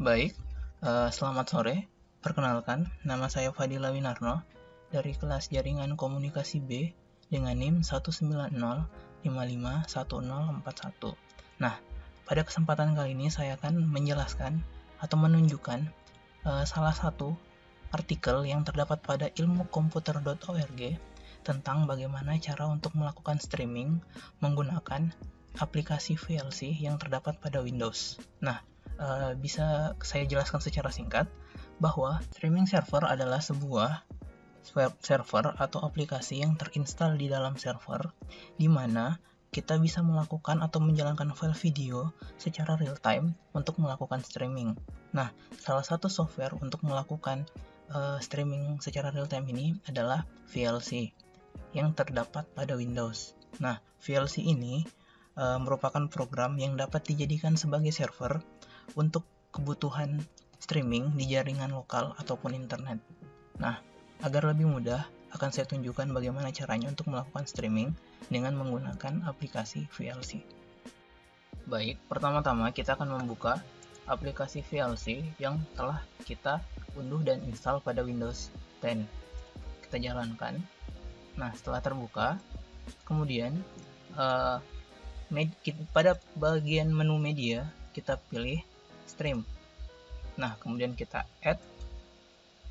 Baik, selamat sore. Perkenalkan, nama saya Fadila Winarno dari kelas Jaringan Komunikasi B dengan NIM 190551041. Nah, pada kesempatan kali ini saya akan menjelaskan atau menunjukkan salah satu artikel yang terdapat pada ilmukomputer.org tentang bagaimana cara untuk melakukan streaming menggunakan aplikasi VLC yang terdapat pada Windows. Nah, bisa saya jelaskan secara singkat bahwa streaming server adalah sebuah server atau aplikasi yang terinstal di dalam server di mana kita bisa melakukan atau menjalankan file video secara real time untuk melakukan streaming. Nah, salah satu software untuk melakukan streaming secara real time ini adalah VLC yang terdapat pada Windows. Nah, VLC ini merupakan program yang dapat dijadikan sebagai server untuk kebutuhan streaming di jaringan lokal ataupun internet. Nah, agar lebih mudah, akan saya tunjukkan bagaimana caranya untuk melakukan streaming dengan menggunakan aplikasi VLC. Baik, pertama-tama kita akan membuka aplikasi VLC yang telah kita unduh dan install pada Windows 10. Kita jalankan. Nah, setelah terbuka, kemudian pada bagian menu media kita pilih stream. Nah, kemudian kita add.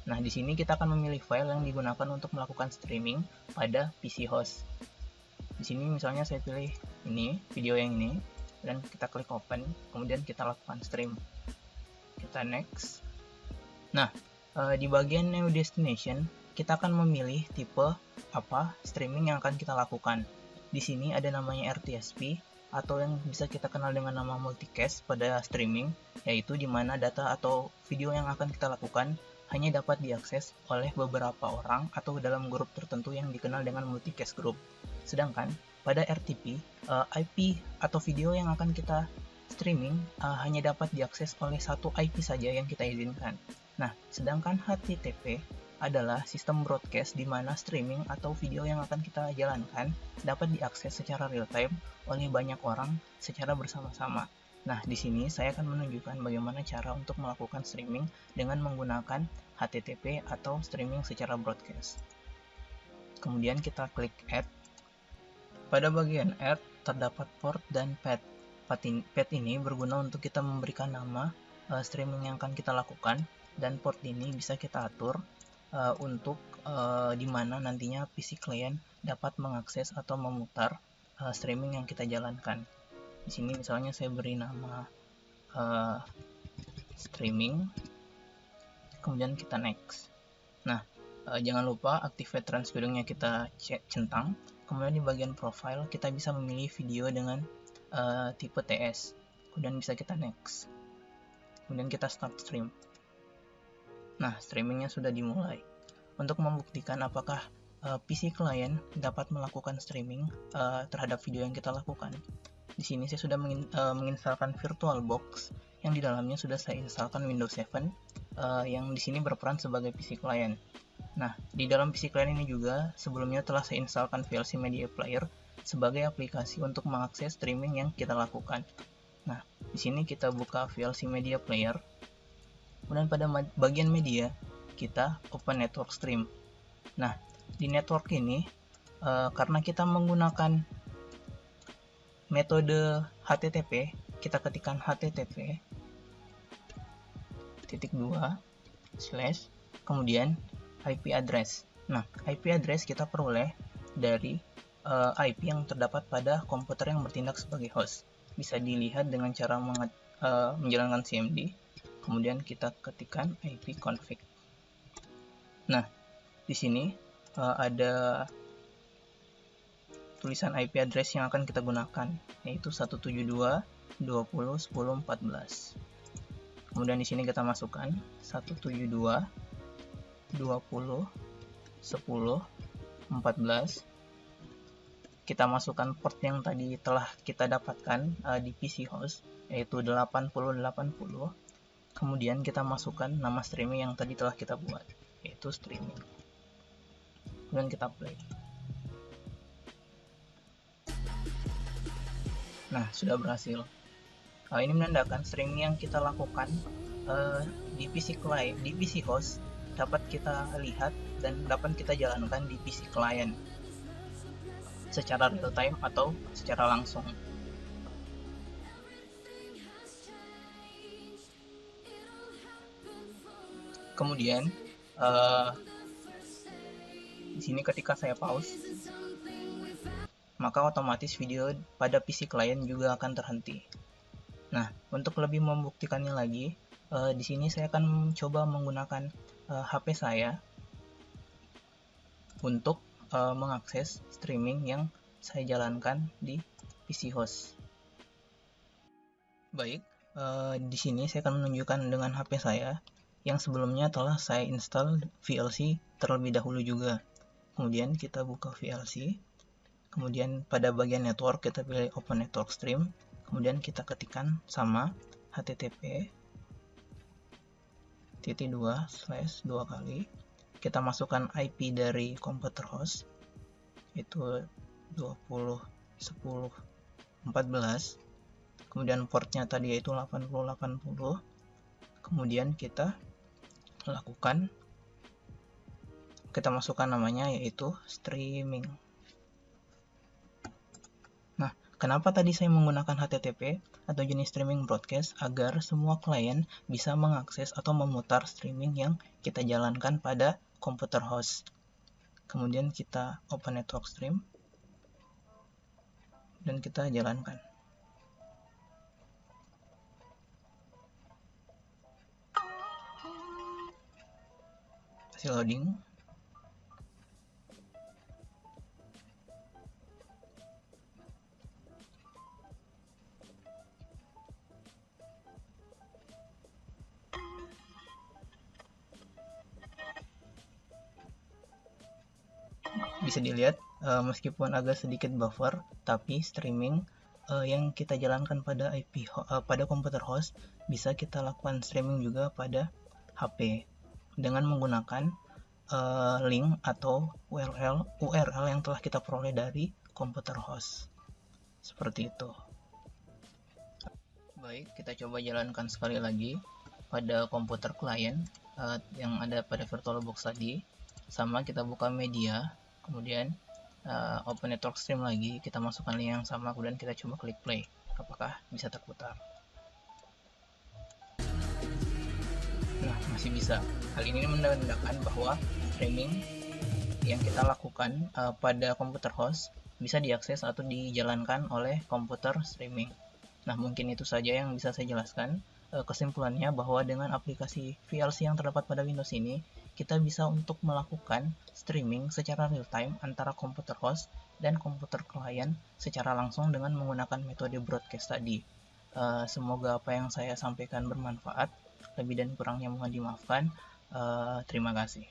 Nah, di sini kita akan memilih file yang digunakan untuk melakukan streaming pada PC host. Di sini misalnya saya pilih ini, video yang ini, dan kita klik open, kemudian kita lakukan stream. Kita next. Nah, di bagian new destination kita akan memilih tipe apa streaming yang akan kita lakukan. Di sini ada namanya RTSP atau yang bisa kita kenal dengan nama multicast pada streaming, yaitu di mana data atau video yang akan kita lakukan hanya dapat diakses oleh beberapa orang atau dalam grup tertentu yang dikenal dengan multicast group. Sedangkan pada RTP, IP atau video yang akan kita streaming hanya dapat diakses oleh satu IP saja yang kita izinkan. Nah, sedangkan HTTP adalah sistem broadcast di mana streaming atau video yang akan kita jalankan dapat diakses secara real time oleh banyak orang secara bersama-sama. Nah, di sini saya akan menunjukkan bagaimana cara untuk melakukan streaming dengan menggunakan HTTP atau streaming secara broadcast. Kemudian kita klik add. Pada bagian add terdapat port dan path. Path ini berguna untuk kita memberikan nama streaming yang akan kita lakukan, dan port ini bisa kita atur untuk di mana nantinya PC client dapat mengakses atau memutar streaming yang kita jalankan. Di sini misalnya saya beri nama streaming, kemudian kita next. Nah, jangan lupa activate transcodingnya kita centang. Kemudian di bagian profile kita bisa memilih video dengan tipe TS, kemudian bisa kita next. Kemudian kita start stream. Nah, streamingnya sudah dimulai. Untuk membuktikan apakah PC client dapat melakukan streaming terhadap video yang kita lakukan, di sini saya sudah menginstalkan VirtualBox yang di dalamnya sudah saya instalkan Windows 7 yang di sini berperan sebagai PC client. Nah, di dalam PC client ini juga sebelumnya telah saya instalkan VLC Media Player sebagai aplikasi untuk mengakses streaming yang kita lakukan. Nah, di sini kita buka VLC Media Player. Kemudian pada bagian media kita open network stream. Nah, di network ini karena kita menggunakan metode HTTP, kita ketikkan http:// kemudian IP address. Nah, IP address kita peroleh dari IP yang terdapat pada komputer yang bertindak sebagai host. Bisa dilihat dengan cara menjalankan cmd, kemudian kita ketikkan ipconfig. Nah, di sini ada tulisan IP address yang akan kita gunakan, yaitu 172.20.10.14. Kemudian di sini kita masukkan 172.20.10.14. Kita masukkan port yang tadi telah kita dapatkan di PC host, yaitu 8080. Kemudian kita masukkan nama streaming yang tadi telah kita buat, yaitu streaming. Kemudian kita play. Nah, sudah berhasil. Ini menandakan streaming yang kita lakukan di PC host dapat kita lihat dan dapat kita jalankan di PC client secara real time atau secara langsung. Kemudian di sini ketika saya pause, maka otomatis video pada PC client juga akan terhenti. Nah, untuk lebih membuktikannya lagi, di sini saya akan coba menggunakan HP saya untuk mengakses streaming yang saya jalankan di PC host. Baik, di sini saya akan menunjukkan dengan HP saya yang sebelumnya telah saya install VLC terlebih dahulu juga. Kemudian kita buka VLC. Kemudian pada bagian network kita pilih Open Network Stream, kemudian kita ketikkan sama http://2 kali, kita masukkan IP dari komputer host itu 20.10.14, kemudian portnya tadi yaitu 8080, kemudian kita masukkan namanya yaitu streaming. Nah, kenapa tadi saya menggunakan HTTP atau jenis streaming broadcast? Agar semua klien bisa mengakses atau memutar streaming yang kita jalankan pada komputer host. Kemudian kita open network stream dan kita jalankan. Hasil loading. Bisa dilihat meskipun agak sedikit buffer, tapi streaming yang kita jalankan pada pada komputer host bisa kita lakukan streaming juga pada HP dengan menggunakan link atau URL yang telah kita peroleh dari komputer host. Seperti itu. Baik, kita coba jalankan sekali lagi pada komputer client yang ada pada VirtualBox tadi. Sama, kita buka media, kemudian open network stream lagi, kita masukkan link yang sama, kemudian kita coba klik play. Apakah bisa terputar? Nah, masih bisa. Hal ini menandakan bahwa streaming yang kita lakukan pada komputer host bisa diakses atau dijalankan oleh komputer streaming. Nah, mungkin itu saja yang bisa saya jelaskan. Kesimpulannya bahwa dengan aplikasi VLC yang terdapat pada Windows ini, kita bisa untuk melakukan streaming secara real time antara komputer host dan komputer client secara langsung dengan menggunakan metode broadcast tadi. Semoga apa yang saya sampaikan bermanfaat. Lebih dan kurangnya mohon dimaafkan. Terima kasih.